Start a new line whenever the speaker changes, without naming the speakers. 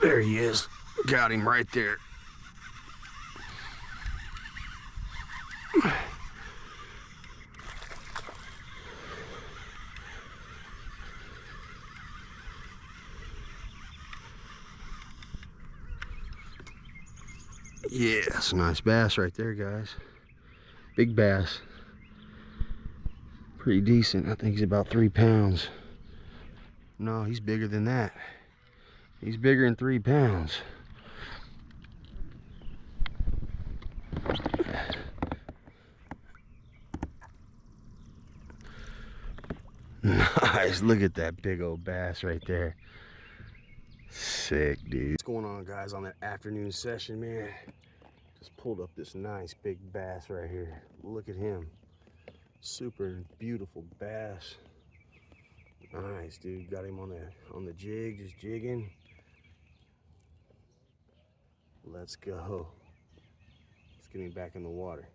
There he is. Got him right there. Yeah, that's a nice bass right there, guys. Big bass. Pretty decent. I think he's about 3 pounds. No, he's bigger than that. He's bigger than 3 pounds. Nice. Look at that big old bass right there. Sick, dude. What's going on, guys, on that afternoon session, man? Just pulled up this nice big bass right here. Look at him. Super beautiful bass. Nice, dude. Got him on the jig, just jigging. Let's go. Let's get him back in the water.